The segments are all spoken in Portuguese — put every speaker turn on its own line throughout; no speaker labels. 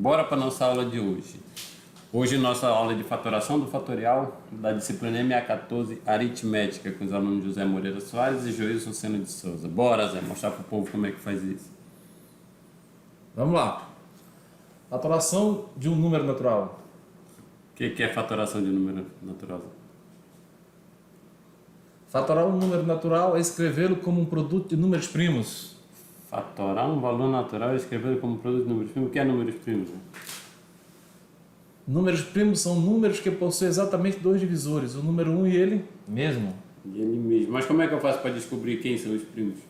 Bora para nossa aula de hoje. Hoje nossa aula de fatoração do fatorial da disciplina MA14 Aritmética com os alunos José Moreira Soares e Joilson Sena de Souza. Bora, Zé, mostrar para o povo como é que faz isso.
Vamos lá. Fatoração de um número natural.
O que é fatoração de número natural?
Fatorar um número natural é escrevê-lo como um produto de números primos.
Fatorar um valor natural e escrevê-lo como produto de números primos. O que é números primos?
Números primos são números que possuem exatamente dois divisores, o número 1 e ele mesmo.
E ele mesmo. Mas como é que eu faço para descobrir quem são os primos?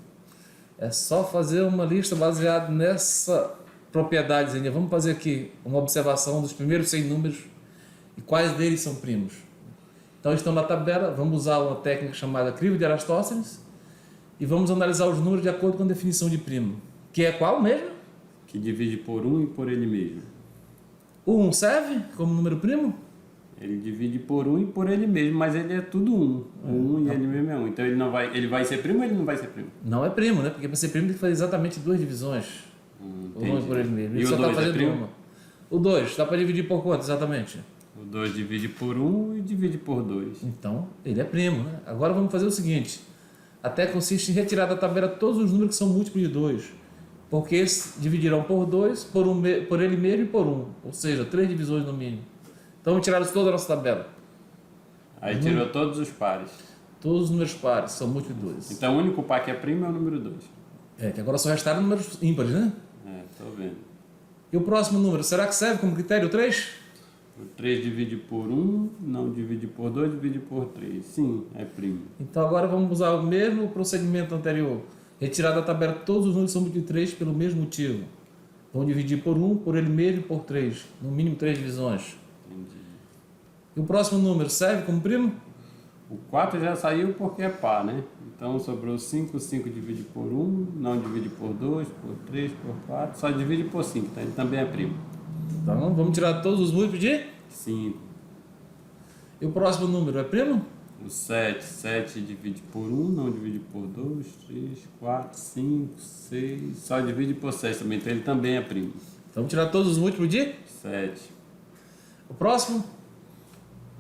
É só fazer uma lista baseada nessa propriedadezinha. Vamos fazer aqui uma observação dos primeiros 100 números e quais deles são primos. Então estão na tabela, vamos usar uma técnica chamada crivo de Aristóteles e vamos analisar os números de acordo com a definição de primo. Que é qual mesmo?
Que divide por 1 e por ele mesmo.
O 1 serve como número primo?
Ele divide por 1 e por ele mesmo, mas ele é tudo 1. O 1 e ele mesmo é 1. Então ele vai ser primo ou ele não vai ser primo?
Não é primo, né? Porque para ser primo tem que fazer exatamente duas divisões. O 1 e por ele mesmo.
E
Ele
o
só
2
está fazendo
é primo?
uma. O 2, dá para dividir por quanto exatamente?
O 2 divide por 1 e divide por 2.
Então, ele é primo, né? Agora vamos fazer o seguinte. Até consiste em retirar da tabela todos os números que são múltiplos de 2. Porque esses dividirão por 2, por ele mesmo e por 1. Ou seja, 3 divisões no mínimo. Então vamos tirar toda a nossa tabela.
Aí tirou todos os pares.
Todos os números pares são múltiplos de 2.
Então o único par que é primo é o número 2.
É, que agora só restaram números ímpares, né?
É, tô vendo.
E o próximo número, será que serve como critério 3?
O 3 divide por 1, não divide por 2, divide por 3. Sim, é primo.
Então agora vamos usar o mesmo procedimento anterior. Retirar da tabela todos os números que são múltiplos de 3 pelo mesmo motivo. Vamos dividir por 1, por ele mesmo e por 3. No mínimo 3 divisões.
Entendi.
E o próximo número serve como primo?
O 4 já saiu porque é par, né? Então sobrou 5, 5 divide por 1, não divide por 2, por 3, por 4, só divide por 5, tá? Ele também é primo.
Então vamos tirar todos os múltiplos de...
5.
E o próximo número é primo?
O 7, 7 divide por 1, não divide por 2, 3, 4, 5, 6, só divide por 6 também, então ele também é primo.
Então vamos tirar todos os múltiplos de...
7.
O próximo?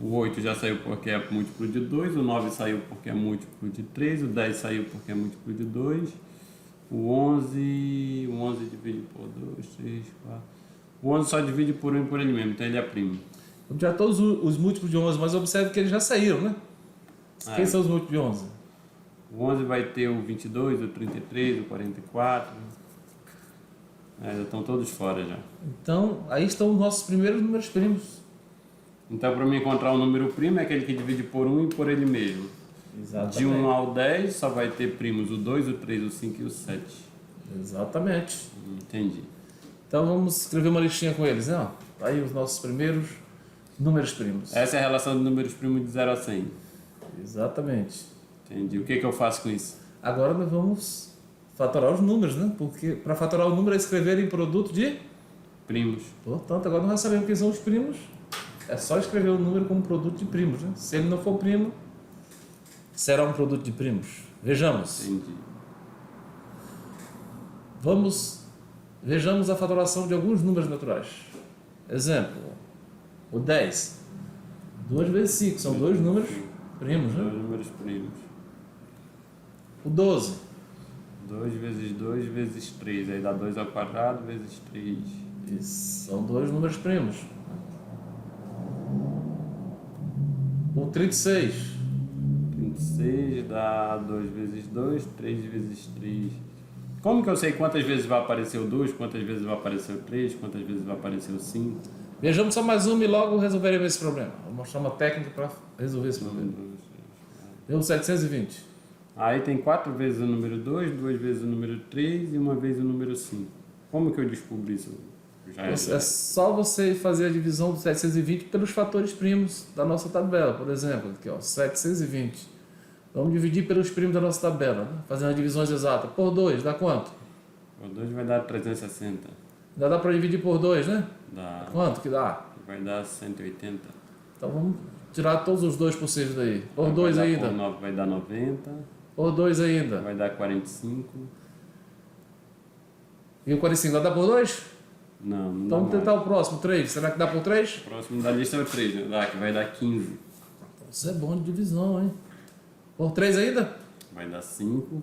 O 8 já saiu porque é múltiplo de 2, o 9 saiu porque é múltiplo de 3, o 10 saiu porque é múltiplo de 2, o 11 divide por 2, 3, 4... O 11 só divide por 1 e por ele mesmo, então ele é primo.
Vamos tirar todos os múltiplos de 11, mas observe que eles já saíram, né? Quem são os múltiplos de 11?
O 11 vai ter o 22, o 33, o 44. Já estão todos fora já.
Então, aí estão os nossos primeiros números primos.
Então, para me encontrar o número primo, é aquele que divide por 1 e por ele mesmo.
Exatamente.
De 1 ao 10, só vai ter primos o 2, o 3, o 5 e o 7.
Exatamente.
Entendi.
Então, vamos escrever uma listinha com eles, né? Aí os nossos primeiros números primos.
Essa é a relação de números primos de 0 a 100.
Exatamente.
Entendi. O que eu faço com isso?
Agora nós vamos fatorar os números, né? Porque para fatorar o número é escrever em produto de...
Primos.
Portanto, agora nós já sabemos quem são os primos. É só escrever o número como produto de primos, né? Se ele não for primo, será um produto de primos. Vejamos.
Entendi.
Vejamos a fatoração de alguns números naturais. Exemplo, o 10. 2 vezes 5, são dois números primos, né?
Dois números primos.
O 12.
2 vezes 2 vezes 3. Aí dá 2 ao quadrado vezes 3.
Isso, são dois números primos. O 36.
36 dá 2 vezes 2, 3 vezes 3. Como que eu sei quantas vezes vai aparecer o 2, quantas vezes vai aparecer o 3, quantas vezes vai aparecer o 5?
Vejamos só mais uma e logo resolveremos esse problema. Vou mostrar uma técnica para resolver esse problema. Deu 720.
Aí tem 4 vezes o número 2, 2 vezes o número 3 e uma vez o número 5. Como que eu descubro isso?
É só você fazer a divisão do 720 pelos fatores primos da nossa tabela. Por exemplo, aqui ó, 720. Vamos dividir pelos primos da nossa tabela, né? Fazendo as divisões exatas. Por 2, dá quanto?
Por 2 vai dar 360.
Ainda dá para dividir por 2, né?
Dá.
Quanto que dá?
Vai dar 180.
Então vamos tirar todos os 2 possíveis daí. Por 2 ainda.
Por 9 vai dar 90.
Por 2 ainda.
Vai dar 45.
E o 45 vai dar por 2?
Não, não
Então
dá
vamos tentar
mais.
o próximo, 3. Será que dá por 3?
O próximo da lista é o 3, né? Dá, que vai dar 15.
Isso é bom de divisão, hein? Por 3 ainda?
Vai dar 5.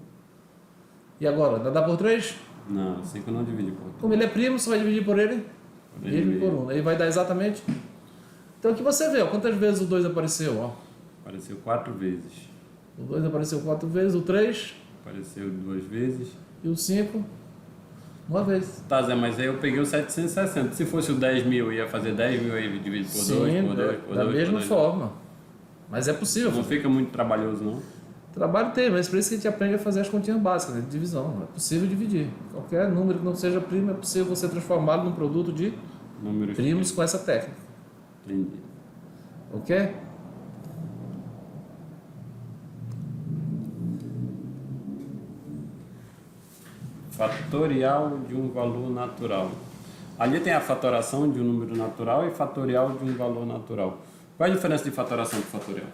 E agora? Ainda dá por 3?
Não, 5 não divide por 3.
Como ele é primo, você vai dividir por ele? Mesmo por 1. Aí vai dar exatamente. Então aqui você vê, ó, quantas vezes o 2 apareceu, ó.
Apareceu 4 vezes.
O 2 apareceu 4 vezes, o 3
Apareceu 2 vezes.
e o 5 uma vez.
Tá, Zé, mas aí eu peguei o 760. Se fosse o 10 mil, eu ia fazer 10 mil aí dividido por 2, por 2, por 2.
da mesma
por 2.
forma. Mas é possível.
Não fica muito trabalhoso, não?
Trabalho tem, mas por isso que a gente aprende a fazer as continhas básicas, né, de divisão. É possível dividir. Qualquer número que não seja primo, é possível você transformá-lo num produto de
Números
primos com essa técnica.
Entendi.
Ok?
Fatorial de um valor natural. Ali tem a fatoração de um número natural e fatorial de um valor natural. Qual é a diferença de fatoração para fatorial?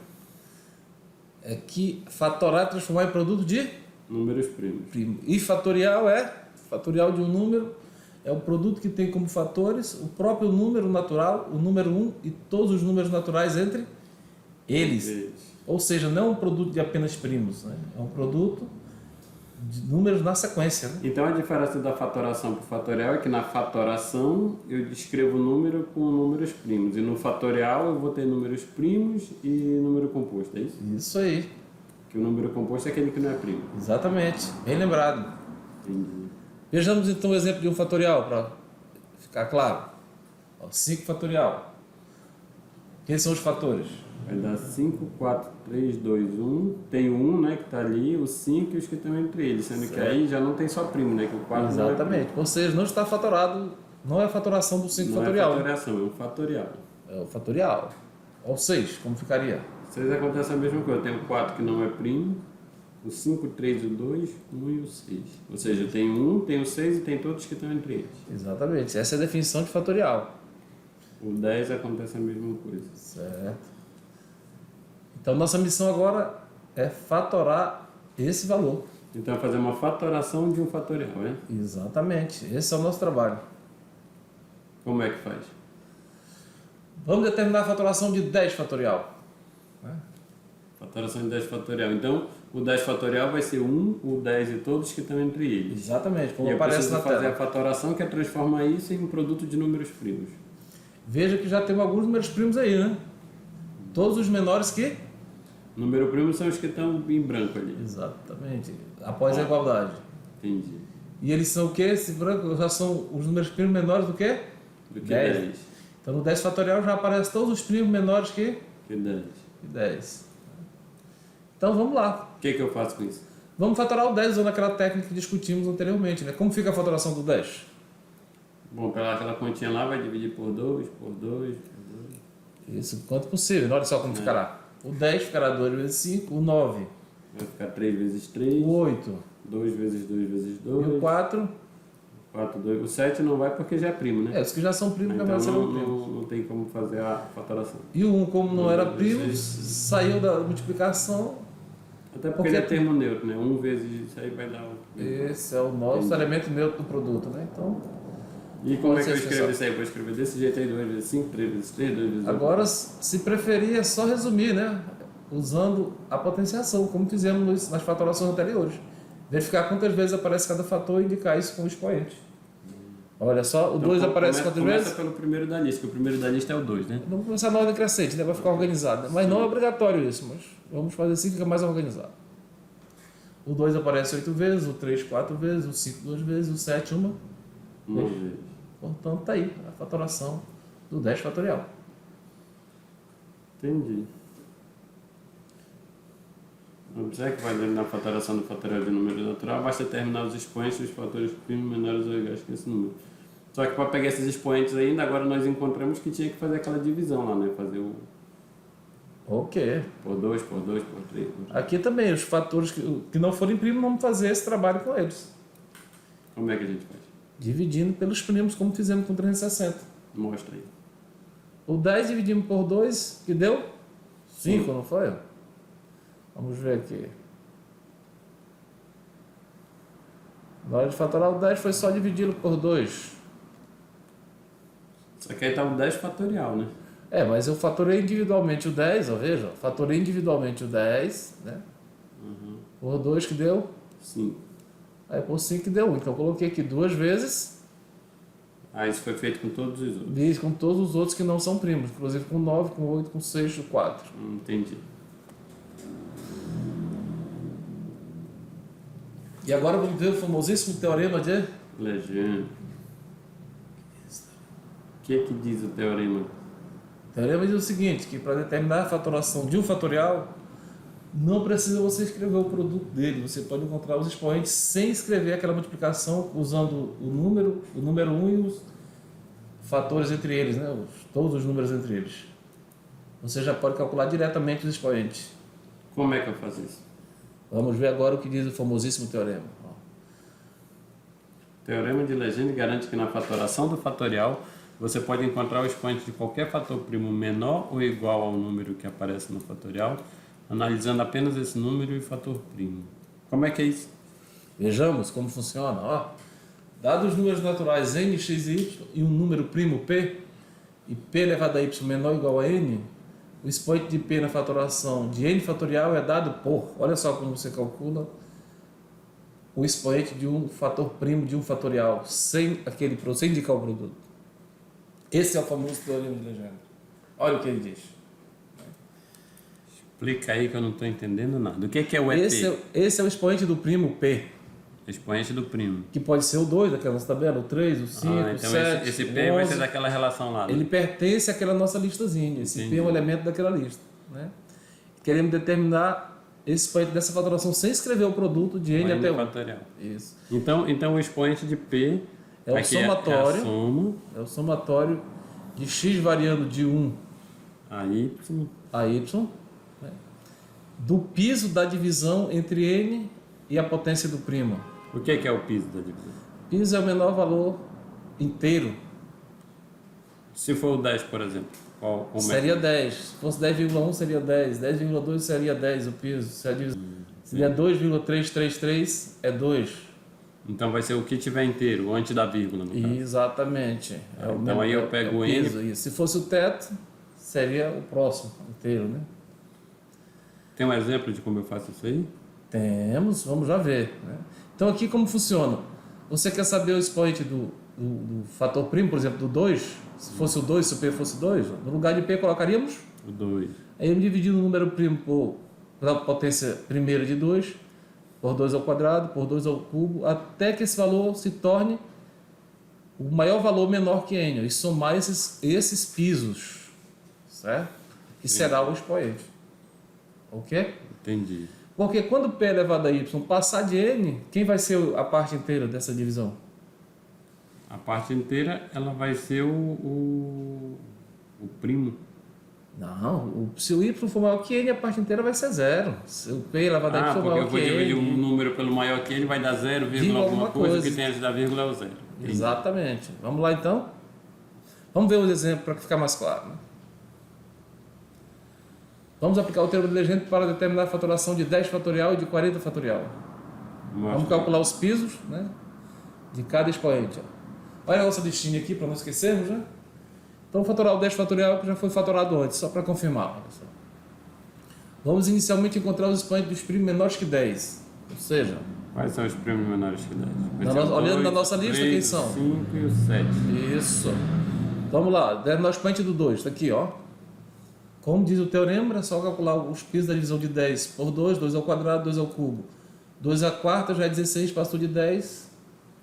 É que fatorar é transformar em produto de
Números primos.
primo. E fatorial é fatorial de um número, é o produto que tem como fatores o próprio número natural, o número 1 e todos os números naturais entre eles.
Vezes.
Ou seja, não é um produto de apenas primos, né? É um produto de números na sequência. Né?
Então a diferença da fatoração para o fatorial é que na fatoração eu descrevo o número com números primos e no fatorial eu vou ter números primos e número composto, é isso?
Isso aí,
Que o número composto é aquele que não é primo.
exatamente. Bem lembrado.
Entendi.
Vejamos então o exemplo de um fatorial para ficar claro. 5 fatorial. Quem são os fatores?
Vai dar 5, 4, 3, 2, 1. Tem o 1, né, que está ali, o 5 e os que estão entre eles. Sendo que aí já não tem só primo, né? Que o 4 não é
Exatamente.
primo.
Ou seja, não está fatorado, não é a fatoração do 5
Não
fatorial.
é fatoração, é um fatorial.
É o fatorial. Ou 6, como ficaria?
6 acontece a mesma coisa. Tem o 4 que não é primo, o 5, o 3, o 2, o 1 e o 6. Ou seja, tem o 1, tem o 6 e tem todos que estão entre eles.
Exatamente. Essa é a definição de fatorial.
O 10 acontece a mesma coisa.
Certo. Então, nossa missão agora é fatorar esse valor.
Então, fazer uma fatoração de um fatorial, né?
Exatamente. Esse é o nosso trabalho.
Como é que faz?
Vamos determinar a fatoração de 10 fatorial.
Fatoração de 10 fatorial. Então, o 10 fatorial vai ser 1, o 10 e todos que estão entre eles.
Exatamente, como
E eu
aparece
preciso
na
fazer
tela.
a fatoração, que é transformar isso em um produto de números primos.
Veja que já temos alguns números primos aí, né? Todos os menores que...
Número primo são os que estão em branco ali.
Exatamente. Após a igualdade.
Entendi.
E eles são o quê? Esse branco já são os números primos menores do que?
Do que
10.
10.
Então no 10 fatorial já aparecem todos os primos menores que
Que 10.
10. Então vamos lá.
O que eu faço com isso?
Vamos fatorar o 10 usando aquela técnica que discutimos anteriormente, né? Como fica a fatoração do 10?
Bom, aquela continha lá vai dividir por 2, por 2, por 2.
Isso, quanto possível. Olha só como ficará. O 10 ficará 2 vezes 5, o 9,
Vai ficar 3 vezes 3,
o 8
2 vezes 2 vezes
e o
2,
4.
4, 2. O 7 não vai porque já é primo, né?
É, os que já são primos
Então
também serão
não,
primos.
não tem como fazer a fatoração.
E o 1, como não era primo,
Sim.
saiu da multiplicação.
Até porque
Porque
ele é termo neutro, né? 1 vezes isso aí vai dar o...
Esse é o nosso
Entendi.
elemento neutro do produto, né? Então,
E como é que eu
Pode ser
escrevo
só.
isso aí? Eu vou escrever desse jeito aí, 2 vezes 5, 3 vezes 3, 2 vezes 8.
agora, se preferir, é só resumir, né? Usando a potenciação, como fizemos nas fatorações anteriores. Verificar quantas vezes aparece cada fator e indicar isso com o expoente. Olha só, o 2 aparece quantas
Começa
vezes?
pelo primeiro da lista, que o primeiro da lista é o 2, né?
Vamos começar na ordem crescente, né? Vai ficar organizado. Né? Mas não é obrigatório isso, mas vamos fazer assim que fica mais organizado. O 2 aparece 8 vezes, o 3 4 vezes, o 5 2 vezes, o 7 uma.
Uma vez.
Portanto, tá aí a fatoração do 10 fatorial.
Entendi. Observe que vai na fatoração do fatorial de número natural, basta terminar os expoentes dos fatores primos menores ou iguais que esse número. Só que para pegar esses expoentes ainda, agora nós encontramos que tinha que fazer aquela divisão lá, né? Fazer o
Ok.
por 2, por 2, por 3, por 3.
Aqui também, os fatores que não forem primos, vamos fazer esse trabalho com eles.
Como é que a gente faz?
Dividindo pelos primos, como fizemos com 360.
Mostra aí.
O 10 dividimos por 2, que deu 5, não foi? Vamos ver aqui. Na hora de fatorar o 10 foi só dividi-lo por 2.
Só que aí tá o 10 fatorial, né?
Mas eu fatorei individualmente o 10, ó, veja, ó, fatorei individualmente o 10, né? Por 2 que deu,
5.
aí por 5 que deu 1. Então eu coloquei aqui 2 vezes,
Ah, isso foi feito com todos os outros.
diz com todos os outros que não são primos, inclusive com 9, com 8, com 6, com 4.
Entendi.
E agora vamos ver o famosíssimo teorema de...
Legendre. O que é que diz o teorema?
O teorema diz o seguinte, que para determinar a fatoração de um fatorial, não precisa você escrever o produto dele, você pode encontrar os expoentes sem escrever aquela multiplicação, usando o número 1 e os fatores entre eles, né? Todos os números entre eles. Você já pode calcular diretamente os expoentes.
Como é que eu faço isso?
Vamos ver agora o que diz o famosíssimo teorema. Ó.
O teorema de Legendre garante que na fatoração do fatorial você pode encontrar o expoente de qualquer fator primo menor ou igual ao número que aparece no fatorial, analisando apenas esse número e o fator primo. Como é que é isso?
Vejamos como funciona. Ó. Dados os números naturais n, x e y e um número primo p, e p elevado a y menor ou igual a n, o expoente de p na fatoração de n fatorial é dado por, olha só como você calcula o expoente de um fator primo de um fatorial, sem indicar o produto. Esse é o famoso teorema de Legendre. Olha o que ele diz.
Explica aí que eu não estou entendendo nada. O que é o EP?
Esse é o expoente do primo p,
Expoente do primo.
que pode ser o 2 daquela nossa tabela, o 3, o 5, o
Então
7,
esse
o
P vai
11.
ser daquela relação lá. Né?
Ele pertence àquela nossa listazinha. Esse
Entendi.
P é um elemento daquela lista. Né? Queremos determinar esse expoente dessa fatoração sem escrever o produto de n até 1.
Fatorial.
Isso.
Então o expoente de P
É o
aqui
somatório.
é a soma
É o somatório de x variando de 1
a Y.
a y, né? Do piso da divisão entre n e a potência do primo.
O que é o piso da divisão?
Piso é o menor valor inteiro.
Se for o 10, por exemplo, qual
Seria 10. Se fosse 10,1 seria 10. 10,2 seria 10 o piso. Seria 2,333 é 2.
Então vai ser o que tiver inteiro, antes da vírgula, no caso.
Exatamente.
Então aí eu pego o N.
piso, isso. Se fosse o teto, seria o próximo inteiro, né?
Tem um exemplo de como eu faço isso aí?
Temos, vamos já ver. Né? Então aqui como funciona? Você quer saber o expoente do fator primo, por exemplo, do 2? Se fosse o 2, se o P fosse 2, no lugar de P colocaríamos?
O 2.
Aí eu dividindo o número primo pela potência primeira de 2, por 2 ao quadrado, por 2 ao cubo, até que esse valor se torne o maior valor menor que n, e somar esses pisos, certo? Que será o expoente. Ok?
Entendi.
Porque quando p elevado a y passar de n, quem vai ser a parte inteira dessa divisão?
A parte inteira ela vai ser o primo.
Não, se o y for maior que n, a parte inteira vai ser 0. Se o p elevado a y for
porque eu
maior
vou
que
dividir um
n...
número pelo maior que ele, vai dar 0,
Alguma
alguma coisa,
coisa.
que tem antes da vírgula é o 0.
Exatamente. Vamos lá então? Vamos ver os exemplos para ficar mais claro. Né? Vamos aplicar o teorema de Legendre para determinar a fatoração de 10 fatorial e de 40 fatorial. Vamos calcular os pisos, né, de cada expoente. Ó. Olha a nossa listinha aqui para não esquecermos. Né? Então, fatorar o 10 fatorial que já foi fatorado antes, só para confirmar. Olha só. Vamos inicialmente encontrar os expoentes dos primos menores que 10. Ou seja,
Quais são os primos menores que 10?
Olhando na nossa lista, quem são?
O 5 e o 7.
Isso. Vamos lá, menor expoente do 2, está aqui, ó. Como diz o teorema, é só calcular os pisos da divisão de 10 por 2, 2 ao quadrado, 2 ao cubo. 2 à quarta já é 16, passou de 10,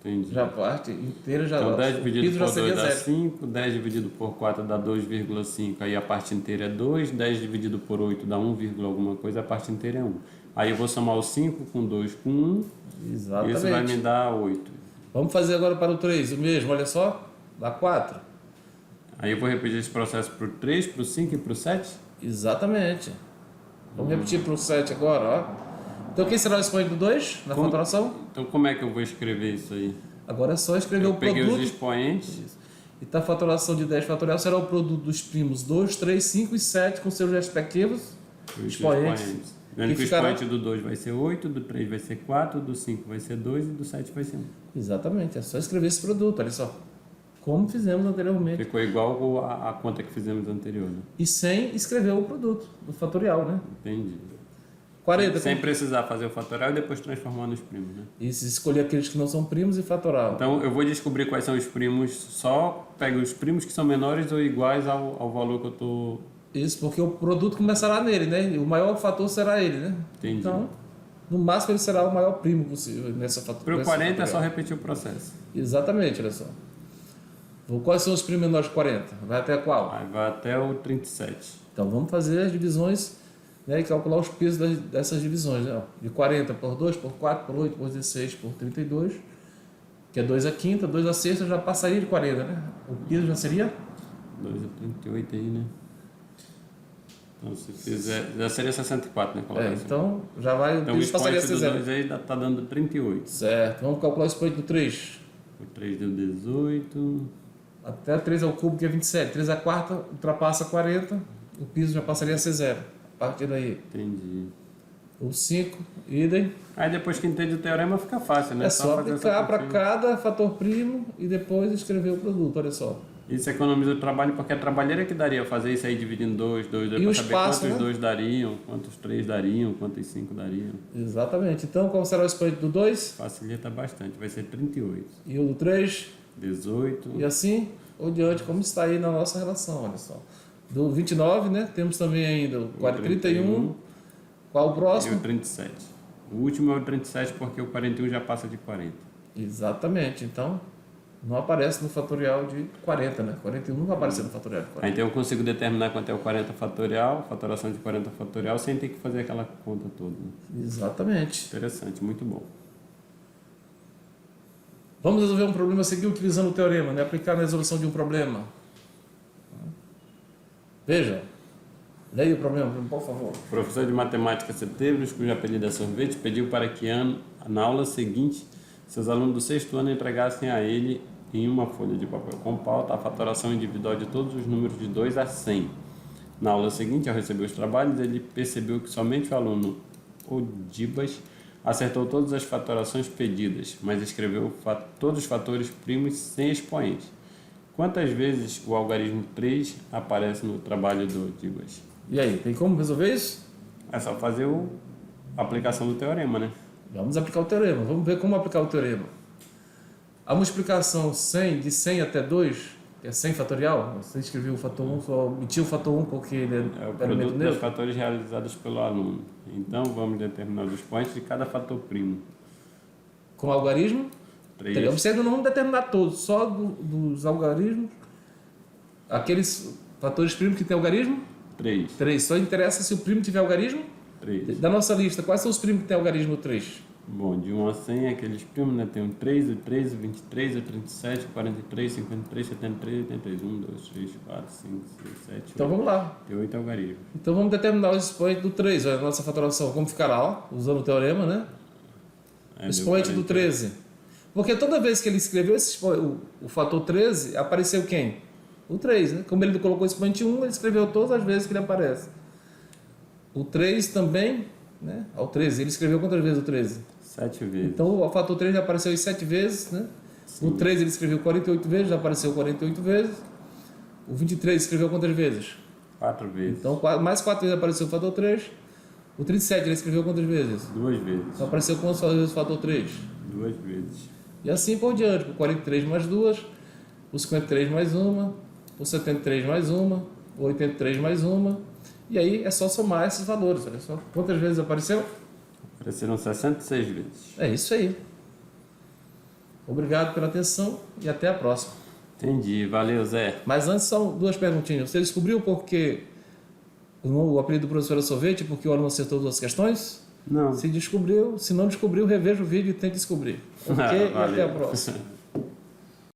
Entendi.
já a parte inteira já...
Então
o
10 dividido
piso já
por 2
seria
dá
0.
5, 10 dividido por 4 dá 2,5, aí a parte inteira é 2, 10 dividido por 8 dá 1, alguma coisa, a parte inteira é 1. Aí eu vou somar o 5 com 2 com 1,
Exatamente.
e isso vai me dar 8.
Vamos fazer agora para o 3, o mesmo, olha só, dá 4.
Aí eu vou repetir esse processo para o 3, para o 5 e para o 7?
Exatamente. Vamos repetir para o 7 agora, ó. Então quem será o expoente do 2 na fatoração?
Então como é que eu vou escrever isso aí?
Agora é só escrever
Eu
o
peguei
produto.
os expoentes.
Então a fatoração de 10 fatorial será o produto dos primos 2, 3, 5 e 7 com seus respectivos expoentes.
Vendo que o
ficará...
expoente do 2 vai ser 8, do 3 vai ser 4, do 5 vai ser 2 e do 7 vai ser 1.
Exatamente, é só escrever esse produto, olha só. como fizemos anteriormente.
Ficou igual a conta que fizemos anterior, né?
E sem escrever o produto do fatorial, né?
Entendi.
40.
Sem precisar fazer o fatorial e depois transformar nos primos, né?
E se escolher aqueles que não são primos e fatoral.
Então eu vou descobrir quais são os primos, só pego os primos que são menores ou iguais ao valor que eu estou...
Isso, porque o produto começará nele, né? E o maior fator será ele, né?
Entendi.
Então, no máximo ele será o maior primo possível nessa
Para o 40 é só repetir o processo.
Exatamente, olha só. Quais são os primos menores de 40? Vai até qual?
Vai até o 37.
Então vamos fazer as divisões, né, e calcular os pesos dessas divisões, né? De 40 por 2, por 4, por 8, por 16, por 32, que é 2 a quinta, 2 a sexta já passaria de 40, né? O peso já seria?
2 a 38 aí, né? Então se fizer, já seria 64, né?
Então já vai,
então, o peso passaria a ser 0. Então o aí está dando 38.
Certo, vamos calcular o expoente do 3.
O 3 deu 18.
Até 3 ao cubo, que é 27. 3 a quarta ultrapassa 40, o piso já passaria a ser 0. A partir daí.
Entendi.
O 5, idem.
Aí depois que entende o teorema fica fácil, né?
É só aplicar para cada fator primo e depois escrever o produto, olha só.
Isso economiza o trabalho, porque a trabalheira que daria fazer isso aí dividindo 2, para saber
espaço,
quantos
né?
2 dariam, quantos 3 dariam, quantos 5 dariam.
Exatamente. Então, qual será o expoente do 2?
Facilita bastante, vai ser 38.
E o do 3?
18.
E assim por diante, como está aí na nossa relação, olha só. Do 29, né? Temos também ainda o 31. Qual o próximo?
E o 37. O último é o 37 porque o 41 já passa de 40.
Exatamente. Então, não aparece no fatorial de 40, né? 41 não vai aparecer no fatorial de 40.
Aí, então eu consigo determinar quanto é o 40 fatorial, fatoração de 40 fatorial, sem ter que fazer aquela conta toda. Né?
Exatamente.
Interessante, muito bom.
Vamos resolver um problema a seguir utilizando o teorema, né? Aplicar na resolução de um problema. Veja. Leia o problema, por favor.
O professor de matemática Setebros, cujo apelido é Sorvete, pediu para que na aula seguinte seus alunos do sexto ano entregassem a ele em uma folha de papel com pauta a fatoração individual de todos os números de 2 a 100. Na aula seguinte, ao receber os trabalhos, ele percebeu que somente o aluno Odibas acertou todas as fatorações pedidas, mas escreveu todos os fatores primos sem expoente. Quantas vezes o algarismo 3 aparece no trabalho do Odibas?
E aí, tem como resolver isso?
É só fazer a aplicação do teorema, né?
Vamos aplicar o teorema. Vamos ver como aplicar o teorema. A multiplicação 100, de 100 até 2, que é 100 fatorial, você escreveu o fator 1, só omitiu o fator 1 porque ele
é o produto dos fatores realizados pelo aluno. Então, vamos determinar os expoentes de cada fator primo.
Com o algarismo?
3.
Observe, não vamos determinar todos, só dos algarismos. Aqueles fatores primos que tem algarismo?
3.
3. Só interessa se o primo tiver algarismo?
3.
Da nossa lista, quais são os primos que tem algarismo 3?
Bom, de 1 a 100, aqueles primos, né? Tem o 3, o 13, o 23, o 37, o 43, 53, 73, 83. 1, 2, 3, 4, 5, 6, 7, 8.
Então vamos lá.
Tem 8 algarismos.
Então vamos determinar o expoente do 3, a nossa fatoração. Como ficará, ó, usando o teorema, né? Expoente do 13. Porque toda vez que ele escreveu o fator 13, apareceu quem? O 3, né? Como ele colocou o expoente 1, ele escreveu todas as vezes que ele aparece. O 3 também, né? Ao 13, ele escreveu quantas vezes o 13?
7 vezes.
Então o fator 3 já apareceu 7 vezes, né? Sim. O 3 ele escreveu 48 vezes, já apareceu 48 vezes. O 23 escreveu quantas vezes?
4 vezes.
Então mais 4 vezes apareceu o fator 3. O 37 ele escreveu quantas vezes?
2 vezes.
Só apareceu quantas vezes o fator 3?
2 vezes.
E assim por diante, o 43 mais 2, o 53 mais 1, o 73 mais 1, o 83 mais 1. E aí é só somar esses valores, olha só. Quantas vezes apareceu?
Apareceram 66 vezes.
É isso aí. Obrigado pela atenção e até a próxima.
Entendi, valeu Zé.
Mas antes são duas perguntinhas. Você descobriu por que o apelido do professor é Sorvete, porque o aluno acertou duas questões?
Não.
Se descobriu, se não descobriu, reveja o vídeo e tente descobrir. Ok? E até a próxima.